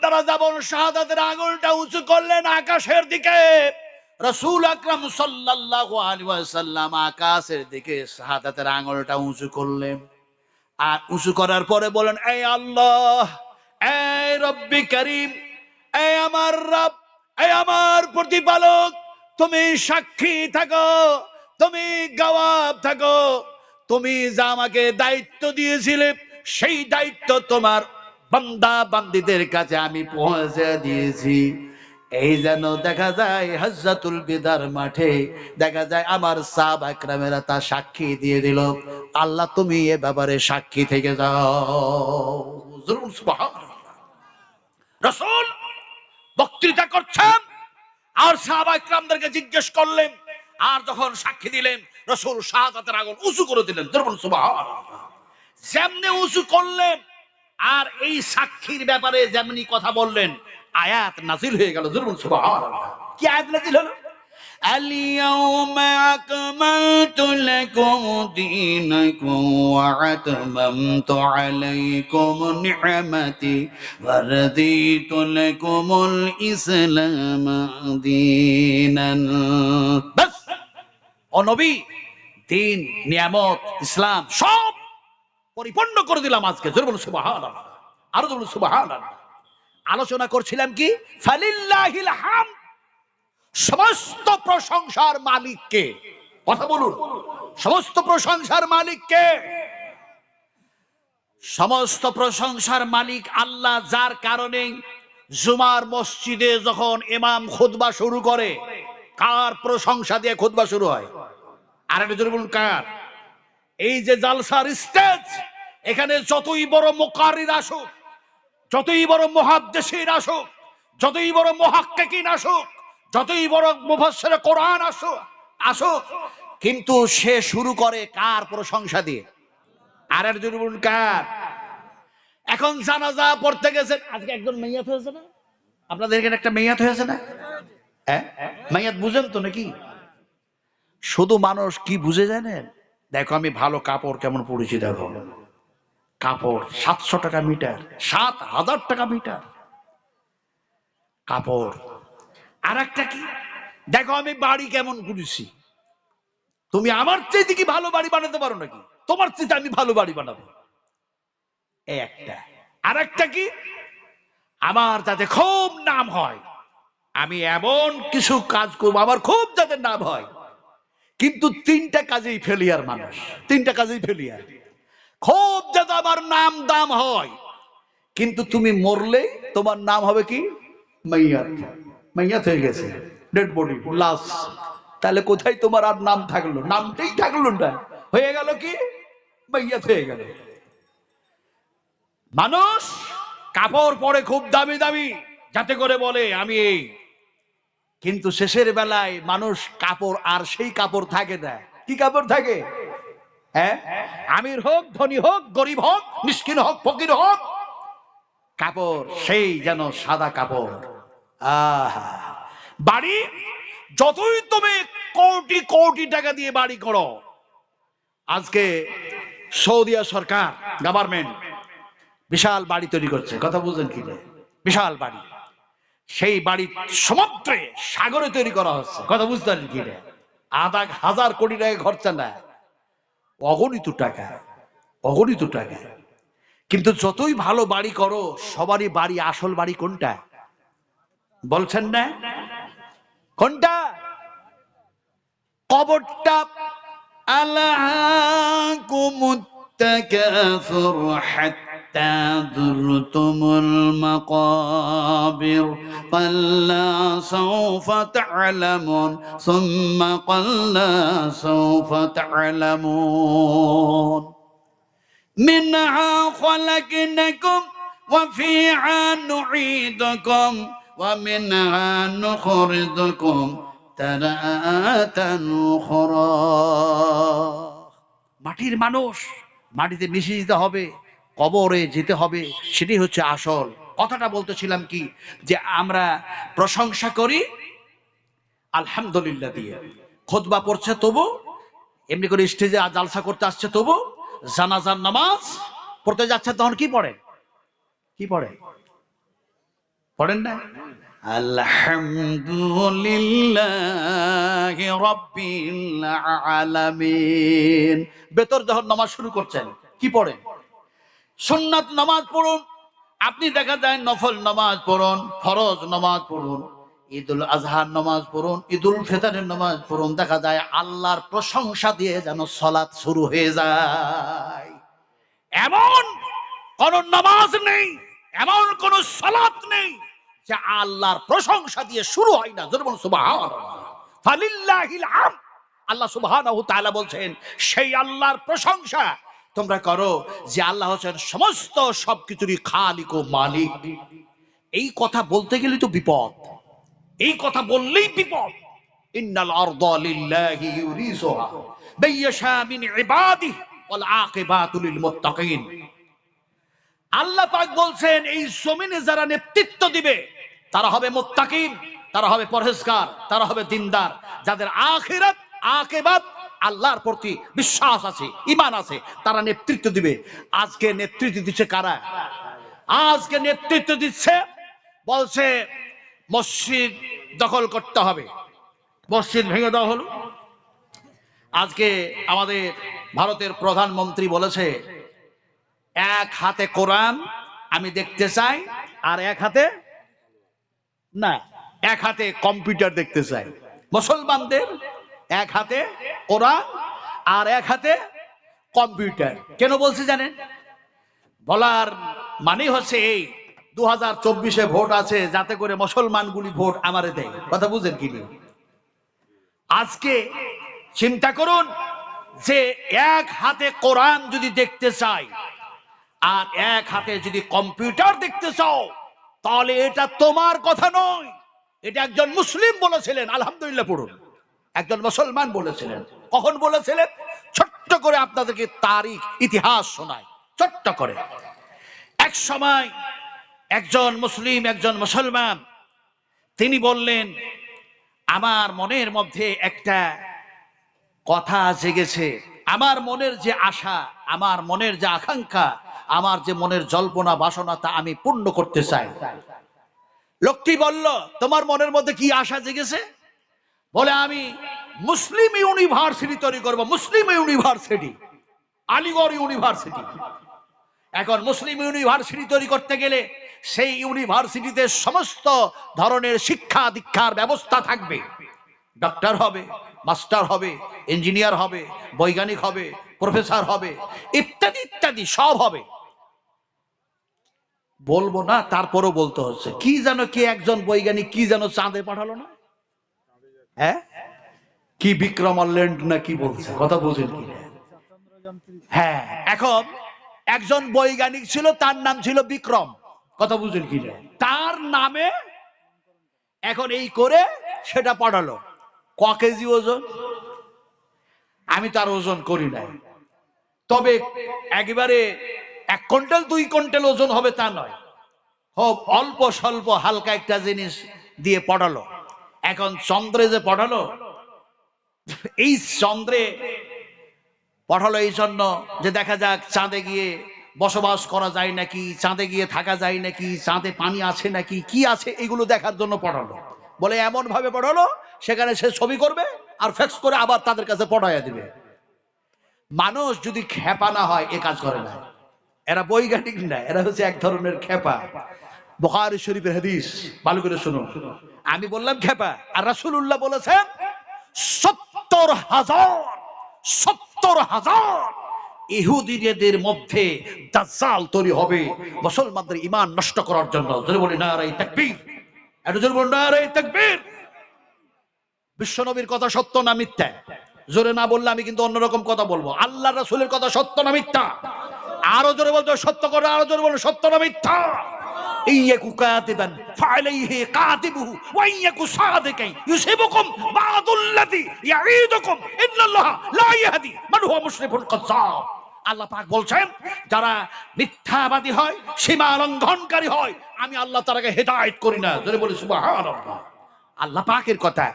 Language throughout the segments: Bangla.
তারা যখন শাহাদাতের আঙুলটা উঁচু করলেন আকাশের দিকে, রাসূল আকরাম সাল্লাল্লাহু আলাইহি ওয়াসাল্লাম আকাশের দিকে শাহাদাতের আঙুলটা উঁচু করলেন। আর উঁচু করার পরে বলেন, এই আল্লাহ, এই রব্বি করিম, এই আমার রব, এই আমার প্রতিপালক, তুমি সাক্ষী থাকো, তুমি গওয়াহ থাকো, তুমি যা আমাকে দায়িত্ব দিয়েছিলে সেই দায়িত্ব তোমার বান্দা বান্দীদের কাছে আমি পৌঁছে দিয়েছি। এই যেন দেখা যায় হজ্জাতুল বিদার মাঠে দেখা যায় আমার সাহাবা একরামেরা তা সাক্ষী দিয়ে দিল। আল্লাহ তুমি এ ব্যাপারে সাক্ষী থেকে যাও। সুবহানাল্লাহ। রাসূল বক্তৃতা করছেন আর সাহাবা একরামদেরকে জিজ্ঞেস করলেন, আর যখন সাক্ষী দিলেন রাসূল শাহাদাতের আগুন উঁচু করে দিলেন। সুবহানাল্লাহ। যেমনি উঁচু করলেন আর এই সাক্ষীর ব্যাপারে যেমনি কথা বললেন, আয়াত নাযিল হয়ে গেল। সুবহানাল্লাহ। কি আয়াত নাযিল হলো? আল-ইয়াওমা আকমালতু লাকুম দীনাকুম ওয়া আতমামতু আলাইকুম নি'মাতি ওয়া রাদিতু লাকুমুল ইসলাম দীনান। বাস, ও নবী, দ্বীন, নিয়ামত, ইসলাম সব পরিপূর্ণ করে দিলাম আজকে। জোরে বলুন সুবহানাল্লাহ। আরো বলুন সুবহানাল্লাহ। আলোচনা করছিলাম কি? ফালিল্লাহিল হামদ, সমস্ত প্রশংসার মালিক কে? কথা বলুন, সমস্ত প্রশংসার মালিক কে? সমস্ত প্রশংসার মালিক আল্লাহ, যার কারণে জুমার মসজিদে যখন ইমাম খুতবা শুরু করে, কার প্রশংসা দিয়ে খুতবা শুরু হয়? আর একটা জোরে বলুন, কার? এই যে জালসার স্টেজ, এখানে যতই বড় মুকাররির আসুক, যতই বড় মুহাদ্দিসিন আসুক, যতই বড় মুহাক্কিকিন আসুক, যতই বড় মুফাসসিরে কোরআন আসুক, কিন্তু সে শুরু করে কার প্রশংসা দিয়ে? আর এর জন্য বলুন, কার? এখন জানাজা পড়তে গেছেন, আজকে একজন মাইয়াত হয়েছে না? আপনাদের এখানে একটা মাইয়াত হয়েছে না? হ্যাঁ, মাইয়াত বুঝেন তো নাকি? শুধু মানুষ কি বুঝে জানেন? দেখো আমি ভালো কাপড় কেমন পরেছি, দেখো কাপড় 700 টাকা মিটার, 7,000 টাকা মিটার কাপড়। আর একটা কি, দেখো আমি বাড়ি কেমন করেছি। তুমি আমার চাইতে কি ভালো বাড়ি বানাতে পারো নাকি? তোমার চাইতে আমি ভালো বাড়ি বানাবো, এই একটা। আর একটা কি, আমার যাতে খুব নাম হয়, আমি এমন কিছু কাজ করবো আমার খুব যাতে নাম হয়। কিন্তু তিনটা কাজেই ফেলিয়ার মানুষ, তিনটা কাজেই ফেলিয়ার। খুব যাতে আমার নাম দাম হয়, কিন্তু তুমি মরলে তোমার নাম হবে কি? মাইয়াত। মাইয়াত হয়ে গেছে, ডেড বডি, লাশ। তাহলে কোথায় তোমার আর নাম থাকলো? নামটাই থাকলো না, হয়ে গেল কি? মাইয়াত হয়ে গেল। মানুষ কাপড় পরে খুব দামি দামি, যাতে করে বলে আমি এই, কিন্তু শেষের বেলায় মানুষ কাপড় আর সেই কাপড় থাকে না। কি কাপড় থাকে? হ্যাঁ, আমির হোক, ধনী হোক, গরিব হোক, মিসকিন হোক, ফকির হোক, কাপড় সেই যেন সাদা কাপড়। আহা, বাড়ি যতই তুমি কোটি কোটি টাকা দিয়ে বাড়ি করো, আজকে সৌদিয়া সরকার, গভর্নমেন্ট বিশাল বাড়ি তৈরি করছে, কথা বুঝেন কি? বিশাল বাড়ি, সেই বাড়ি সমুদ্রে সাগরে তৈরি করা হচ্ছে, কথা বুঝতে পারেন কি? 1,000 কোটি টাকা খরচা না, অগণিত টাকা, অগণিত টাকা। কিন্তু যতই ভালো বাড়ি করো, সবারই বাড়ি আসল বাড়ি কোনটা বলছেন না? কোনটা? কবরটা। আলহাকুমুত তাকাসুর হাত্তা যুরতুমুল মাকাবির কাল্লা সাওফা তা'লামুন সুম্মা কাল্লা সাওফা তা'লামুন মিনহা খালাকনাকুম ওয়া ফিহা নুঈদুকুম ওয়া মিনহা নুখরিজুকুম তারাতান উখরা। মাটির মানুষ, মাটিতে মিশে যেতে হবে, কবরে যেতে হবে, সেটাই হচ্ছে আসল। কথাটা বলতেছিলাম কি, যে আমরা প্রশংসা করি আলহামদুলিল্লাহ দিয়ে, খুতবা পড়ছে তবু, এমনি করে স্টেজে জালসা করতে আসছে তবু, জানাজার নামাজ পড়তে যাচ্ছে তখন কি পড়ে? কি পড়ে? পড়েন না? আলহামদুলিল্লাহি রাব্বিল আলামিন। বেতর যখন নামাজ শুরু করছেন কি পড়েন? সুন্নাত নামাজ পড়ুন। আপনি দেখা যায় নফল নামাজ পড়ুন, ফরজ নামাজ পড়ুন, ঈদুল আজহার নামাজ পড়ুন, ঈদুল ফিতরের নামাজ পড়ুন, দেখা যায় আল্লাহর প্রশংসা দিয়ে যেন সালাত শুরু হয়ে যায়। এমন কোন নামাজ নেই, এমন কোন সালাত নেই যে আল্লাহর প্রশংসা দিয়ে শুরু হয় না। জোরে বলুন সুবহানাল্লাহ। ফালিল্লাহিল হামদ। আল্লাহ সুবহানাহু ওয়া তাআলা বলছেন সেই আল্লাহর প্রশংসা তোমরা করো যে আল্লাহ হচ্ছেন সমস্ত সবকিছুরই খালিক ও মালিক। এই কথা বলতে গেলে তো বিপদ, এই কথা বললেই বিপদ। ইন্নাল আরদা লিল্লাহি ইউরিসুহা মাইয়াশা মিন ইবাদিহি ওয়াল আকিবাতু লিল মুত্তাকিন। আল্লাহ পাক বলছেন এই জমিনে যারা নেতৃত্ব দিবে তারা হবে মুত্তাকিন, তারা হবে পরহেজগার, তারা হবে দিনদার, যাদের আখিরাত আকিবাত আল্লাহর প্রতি বিশ্বাস আছে, ঈমান আছে, তারা নেতৃত্ব দিবে। আজকে নেতৃত্ব দিচ্ছে কারা? আজকে নেতৃত্ব দিচ্ছে বলছে মসজিদ দখল করতে হবে, মসজিদ ভেঙে দেওয়া হলো। আজকে আমাদের ভারতের প্রধানমন্ত্রী বলেছে এক হাতে কোরআন আমি দেখতে চাই, আর এক হাতে না, এক হাতে কম্পিউটার দেখতে চাই। মুসলমানদের এক হাতে কোরআন আর এক হাতে কম্পিউটার। কেন বলছি জানেন? বলার মানে হচ্ছে এই 2024-এ ভোট আছে, যাতে করে মুসলমানগুলি ভোট আমারে দেয়। কথা বুঝেন কি? আজকে চিন্তা করুন যে এক হাতে কোরআন যদি দেখতে চাই আর এক হাতে যদি কম্পিউটার দেখতে চাও, তাহলে এটা তোমার কথা নয়, এটা একজন মুসলিম বলেছিলেন। আলহামদুলিল্লাহ পড়ুন। একজন মুসলমান বলেছিলেন। কখন বলেছিলেন? ছোট্ট করে আপনাদেরকে তারিখ ইতিহাস শোনায় ছোট্ট করে। এক সময় একজন মুসলিম, একজন মুসলমান, তিনি বললেন আমার মনের মধ্যে একটা কথা জেগেছে, আমার মনের যে আশা, আমার মনের যে আকাঙ্ক্ষা, আমার যে মনের জল্পনা বাসনা, তা আমি পূর্ণ করতে চাই। লোকটি বলল তোমার মনের মধ্যে কি আশা জেগেছে? বলে আমি মুসলিম ইউনিভার্সিটি তৈরি করব। মুসলিম ইউনিভার্সিটি, আলিগড় ইউনিভার্সিটি। এখন মুসলিম ইউনিভার্সিটি তৈরি করতে গেলে সেই ইউনিভার্সিটিতে সমস্ত ধরনের শিক্ষা দীক্ষার ব্যবস্থা থাকবে। ডক্টর হবে, মাস্টার হবে, ইঞ্জিনিয়ার হবে, বৈজ্ঞানিক হবে, প্রফেসর হবে, ইত্যাদি ইত্যাদি সব হবে। বলবো না, তারপরও বলতে হচ্ছে। কি জানো কে একজন বৈজ্ঞানিক কি যেন চাঁদে পাঠালো না? হ্যাঁ, কি বিক্রম ল্যান্ড না কি বলছে, কথা বুঝেন কি? হ্যাঁ, এখন একজন বৈজ্ঞানিক ছিল, তার নাম ছিল বিক্রম। কথা বুঝেন কি? তার নামে এখন এই করে সেটা পাঠালো। ক কেজি ওজন? আমি তার ওজন করি নাই, তবে একেবারে 1 কুইন্টাল 2 কুইন্টাল ওজন হবে তা নয়, খুব অল্প স্বল্প হালকা একটা জিনিস দিয়ে পড়ালো। এখন চন্দ্রে যে পড়ালো, এই চন্দ্রে পড়ালো এই জন্য যে দেখা যাক চাঁদে গিয়ে বসবাস করা যায় নাকি, চাঁদে গিয়ে থাকা যায় নাকি, চাঁদে পানি আছে নাকি, কি আছে, এগুলো দেখার জন্য পড়ালো। বলে এমন ভাবে পড়ালো সেখানে সে ছবি করবে আর ফ্যাক্স করে আবার তাদের কাছে পড়াইয়া দিবে। মানুষ যদি খেপা না হয় এ কাজ করে না। এরা বৈজ্ঞানিক না, এরা হচ্ছে এক ধরনের খেপা। বুখারী শরীফের হাদিস ভালো করে শুনুন। আমি বললাম খেপা, আর রাসূলুল্লাহ বলেছেন 70,000 ইহুদিদের মধ্যে দাজ্জাল তৈরি হবে মুসলমানদের ঈমান নষ্ট করার জন্য। জোরে বলি নারায়ে তাকবীর। এত জোরে বলি নারায়ে তাকবীর। বিশ্বনবীর কথা সত্য না মিথ্যা? জোরে না বললে আমি কিন্তু অন্যরকম কথা বলবো। আল্লাহর রাসূলের কথা সত্য না মিথ্যা? আরো জোরে বলতে সত্য করে, আরো জোরে বলুন সত্য না মিথ্যা? ইয়াকু কাতিবান ফাআলাইহি কাতিবুহু ওয়া ইয়াকু সাদিকান ইউসিবুকুম বা'দুল্লাযী ইয়াঈদুকুম ইন্নাল্লাহা লা ইয়াহদি মান হুয়া মুশরিকুন কাযাব। আল্লাহ পাক বলছেন যারা মিথ্যাবাদী হয়, সীমা লঙ্ঘনকারী হয়, আমি আল্লাহ তাআলাকে হেদায়েত করি না। জোরে বলি সুবহানাল্লাহ। আল্লাহ পাকের কথা।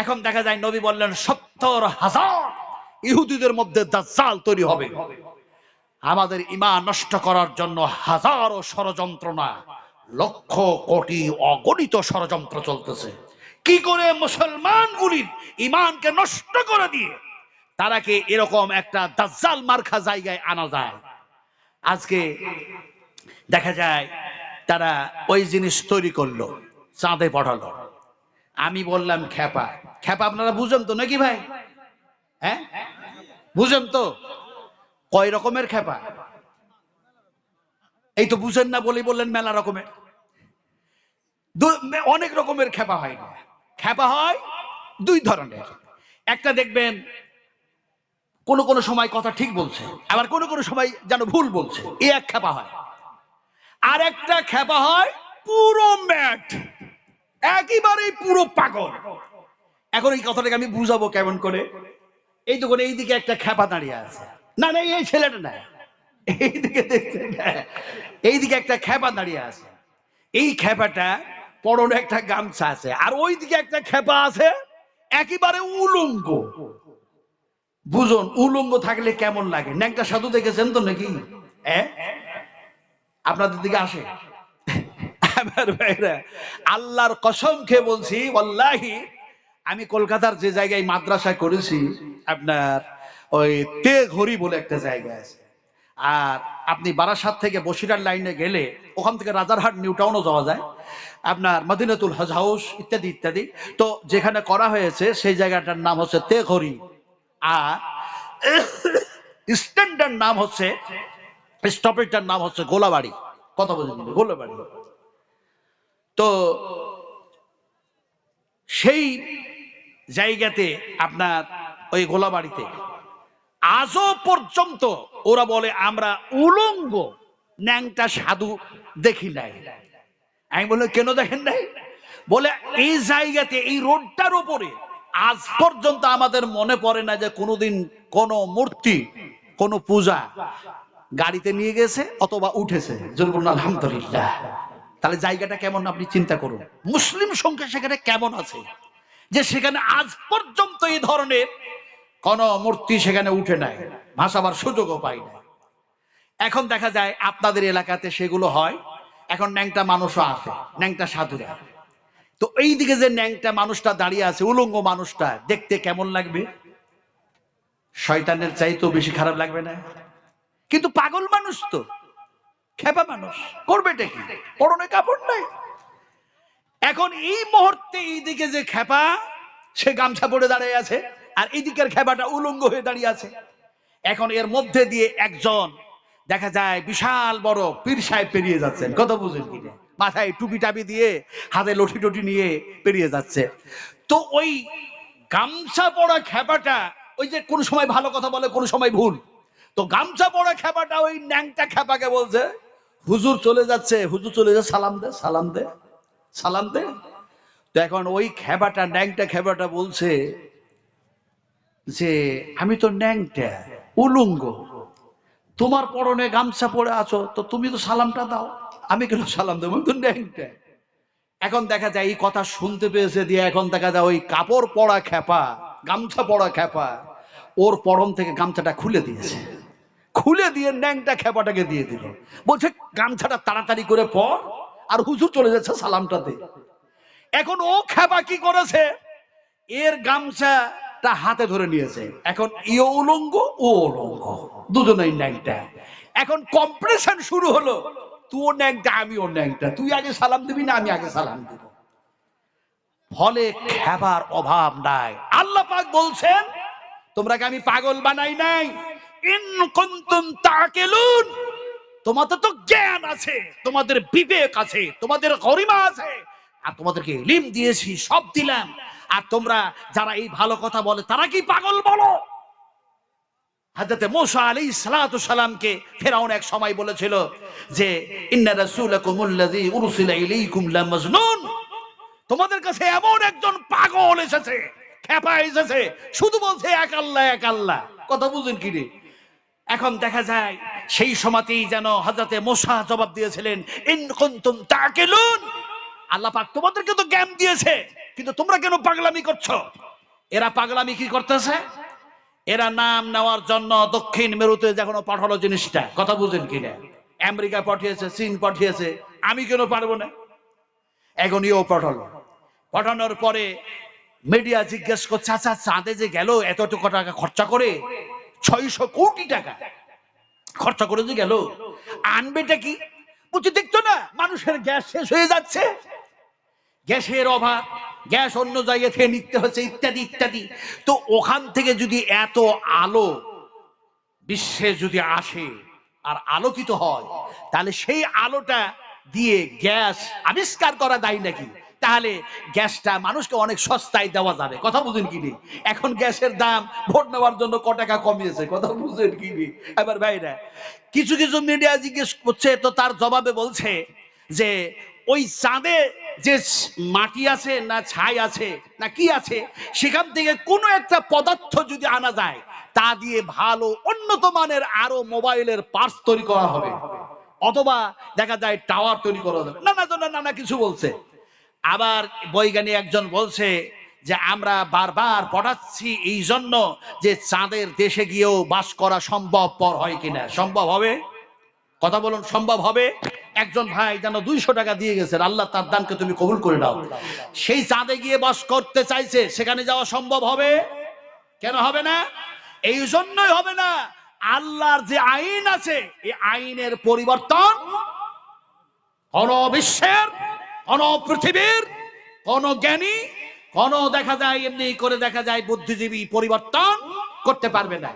এখন দেখা যায় নবী বললেন 70,000 ইহুদিদের মধ্যে দাজ্জাল তৈরি হবে। আমাদের ঈমান নষ্ট করার জন্য হাজারো ষড়যন্ত্রণা, লক্ষ কোটি অগণিত ষড়যন্ত্র চলতেছে কি করে মুসলমানগুলির ঈমানকে নষ্ট করে দিয়ে তারাকে এরকম একটা দাজ্জাল মার্কা জায়গায় আনা যায়। আজকে দেখা যায় তারা ওই জিনিস তৈরি করলো, চাঁদে পাঠালো। আমি বললাম খেপা খেপা, আপনারা বুঝেন তো নাকি ভাই? হ্যাঁ বুঝেন তো? কয় রকমের খেপা? এই তো বুঝেন না বলেই বললেন মেলা রকমের। অনেক রকমের খেপা হয় না, খেপা হয় দুই ধরনের। একটা দেখবেন কোন কোন সময় কথা ঠিক বলছে, আবার কোন কোন সময় যেন ভুল বলছে, এই এক খেপা হয়। আর একটা খেপা হয় পুরো ম্যাট, একেবারেই পুরো পাগল। এখন এই কথাটাকে আমি বুঝাবো কেমন করে? এই তো এইদিকে একটা খেপা দাঁড়িয়ে আছে, না না এই ছেলেটা না, এইদিকে দেখছেন, এইদিকে একটা খেপা দাঁড়িয়ে আছে। এই খেপাটা পরনে একটা গামছা আছে, আর ওইদিকে একটা খেপা আছে একেবারে উলঙ্গ। বুঝুন উলঙ্গ থাকলে কেমন লাগে? ন্যাংটা সাধু দেখেছেন তো নাকি? আপনাদের দিকে আসে? আমার ভাইরা, আল্লাহর কসম খেয়ে বলছি, ওয়াল্লাহি আমি কলকাতার যে জায়গায় মাদ্রাসা করেছি, আপনার ওই তেঘরি বলে একটা জায়গা আছে। আর আপনি বারাসাত থেকে বসিরহাট লাইনে গেলে ওখান থেকে রাজারহাট নিউ টাউনও যাওয়া যায়, আপনার মদিনাতুল হজ হাউস ইত্যাদি ইত্যাদি। তো যেখানে করা হয়েছে সেই জায়গাটার নাম হচ্ছে তেঘরি, আর স্ট্যান্ডার্ড নাম হচ্ছে, স্টপেজটার নাম হচ্ছে গোলাবাড়ি। কথা বলছেন? গোলাবাড়ি। তো সেই জায়গাতে আপনার ওই গোলাবাড়িতে আজও পর্যন্ত ওরা বলে আমরা উলঙ্গ ন্যাংটা সাধু দেখি নাই। আমি বলে কেন দেখেন নাই? বলে এই জায়গাতে এই রোডটার উপরে আজ পর্যন্ত আমাদের মনে পড়ে না যে কোনোদিন কোন মূর্তি কোন পূজা গাড়িতে নিয়ে গেছে অথবা উঠেছে। আলহামদুলিল্লাহ। তাহলে জায়গাটা কেমন আপনি চিন্তা করুন, মুসলিম সংখ্যা সেখানে কেমন আছে যে সেখানে আজ পর্যন্ত এই ধরনের কোন মূর্তি সেখানে উঠে নাই, ভাসাবার সুযোগও পাই না। এখন দেখা যায় আপনাদের এলাকাতে সেগুলো হয়। এখন ন্যাংটা মানুষও আছে, ন্যাংটা সাধুরা। তো এইদিকে যে ন্যাংটা মানুষটা দাঁড়িয়ে আছে, উলঙ্গ মানুষটা দেখতে কেমন লাগবে? শয়তানের চাইতেও বেশি খারাপ লাগবে না? কিন্তু পাগল মানুষ তো, খেপা মানুষ, করবেটা কি? পরনে কাপড় নাই। এখন এই মুহূর্তে এইদিকে যে খেপা, সে গামছা পরে দাঁড়িয়ে আছে, আর এইদিকের খেপাটা উলঙ্গ হয়ে দাঁড়িয়ে আছে। এখন এর মধ্যে দিয়ে একজন দেখা যায় বিশাল বড় পীর সাহেব পেরিয়ে যাচ্ছেন। কথা বুঝেন কি? মাথায় টুপি টাপি দিয়ে, হাতে লঠি টটি নিয়ে পেরিয়ে যাচ্ছে। তো ওই গামছা পরা খেপাটা, ওই যে কোন সময় ভালো কথা বলে কোন সময় ভুল, তো গামছা পরা খেপাটা ওই ন্যাংটা খেপাকে বলছে, হুজুর চলে যাচ্ছে, হুজুর চলে যাচ্ছে, সালাম দে, সালাম দে, সালাম দে। তো এখন ওই খেপাটা, ন্যাংটা খেপাটা বলছে যে আমি তো ন্যাংটা উলঙ্গ, তোমার পরনে গামছা পরে আছো, তো তুমি তো সালামটা দাও, আমি কেন সালাম দেবো? তো ন্যাংটা। এখন দেখা যায় এই কথা শুনতে পেয়েছে দিয়ে এখন দেখা যায় ওই কাপড় পরা খেপা, গামছা পরা খেপা ওর পরন থেকে গামছাটা খুলে দিয়েছে, খুলে দিয়ে ন্যাংটা খেপাটাকে দিয়ে দিল, বলছে গামছাটা তাড়াতাড়ি করে পর, আর হুজুর চলে যাচ্ছে, সালামটা দে। এখন ও খেপা কি করেছে, এর গামছাটা হাতে ধরে নিয়েছে। এখন ইও উলঙ্গ, ও উলঙ্গ, দুজনেই ন্যাংটা। এখন কম্পিটিশন শুরু হলো, তুই ন্যাংটা আমিও ন্যাংটা, তুই আগে সালাম দিবি না আমি আগে সালাম দিব। ফলে খেপার অভাব নাই। আল্লাহ পাক বলছেন তোমরা কি আমি পাগল বানাই নাই? ইন কুনতুম তাকিলুন, তোমাদের তো জ্ঞান আছে, তোমাদের বিবেক আছে, তোমাদের গরিমা আছে, আর তোমাদেরকে ইলম দিয়েছি, সব দিলাম, আর তোমরা যারা এই ভালো কথা বলে তারা কি পাগল বলো? হযরতে মূসা আলাইহিস সালাতু সালামকে ফিরআউন এক সময় বলেছিল যে ইন্না রাসূলাকুমুল্লাযী উরসিলা ইলাইকুম লামাজনুন, তোমাদের কাছে এমন একজন পাগল এসেছে, খেপা এসেছে, শুধু বলছে এক আল্লাহ এক আল্লাহ। কথা বুঝেন কি রে? এখন দেখা যায় সেই সময়তেই যেন হযরতে মূসা জবাব দিয়েছিলেন ইন কুনতুম তাকিলুন, আল্লাহ পাক তোমাদেরকে তো জ্ঞান দিয়েছে, কিন্তু তোমরা কেন পাগলামি করছো? এরা পাগলামি কি করতেছে? এরা নাম নেওয়ার জন্য দক্ষিণ মেরুতে যখন পাঠালো জিনিসটা, কথা বুঝেন কিনা, আমেরিকা পাঠিয়েছে, চীন পাঠিয়েছে, আমি কেন পারবো না? এখন ইও পাঠানোর পরে মিডিয়া জিজ্ঞেস করছে, আচ্ছা চাঁদে যে গেল এতটুকু টাকা খরচা করে, 600 কোটি টাকা খরচা করে যে গেল, আনবেটা কি? বলছে দেখতো না মানুষের গ্যাস শেষ হয়ে যাচ্ছে, গ্যাসের অভাব, গ্যাস অন্য জায়গা থেকে নিতে হচ্ছে, ইত্যাদি ইত্যাদি। তো ওখান থেকে যদি এত আলো বিশ্বে যদি আসে আর আলোকিত হয়, তাহলে সেই আলোটা দিয়ে গ্যাস আবিষ্কার করা যায় নাকি? তাহলে গ্যাসটা মানুষকে অনেক সস্তায় দেওয়া যাবে। কথা বুঝেন কি নেই? এখন গ্যাসের দাম ভোট নেওয়ার জন্য ক টাকা কমিয়েছে, কথা বুঝেন কি নেই? এবার ভাইরা কিছু কিছু মিডিয়া জিজ্ঞেস করছে, তো তার জবাবে বলছে যে ওই চাঁদে যে মাটি আছে না ছাই আছে না কি আছে, সেখান থেকে কোনো একটা পদার্থ যদি আনা যায়, তা দিয়ে ভালো উন্নত মানের আরো মোবাইলের পার্টস তৈরি করা হবে, অথবা দেখা যায় টাওয়ার তৈরি করা হবে, নানা কিছু বলছে। আবার বৈজ্ঞানিক একজন বলছে যে আমরা বারবার পড়াচ্ছি এই জন্য যে চাঁদের দেশে গিয়েও বাস করা সম্ভবপর হয় কিনা। সম্ভব হবে? কথা বলুন, সম্ভব হবে? একজন ভাই যেন 200 টাকা দিয়ে গেছেন, আল্লাহ তার দানকে তুমি কবুল করে নাও। সেই চাঁদে গিয়ে বাস করতে চাইছে, সেখানে যাওয়া সম্ভব হবে? কেন হবে না? এই জন্যই হবে না, আল্লাহর যে আইন আছে এই আইনের পরিবর্তন কোন বিশ্বের, কোন পৃথিবীর, কোন জ্ঞানী, কোন দেখা যায় এমনি করে দেখা যায় বুদ্ধিজীবী পরিবর্তন করতে পারবে না।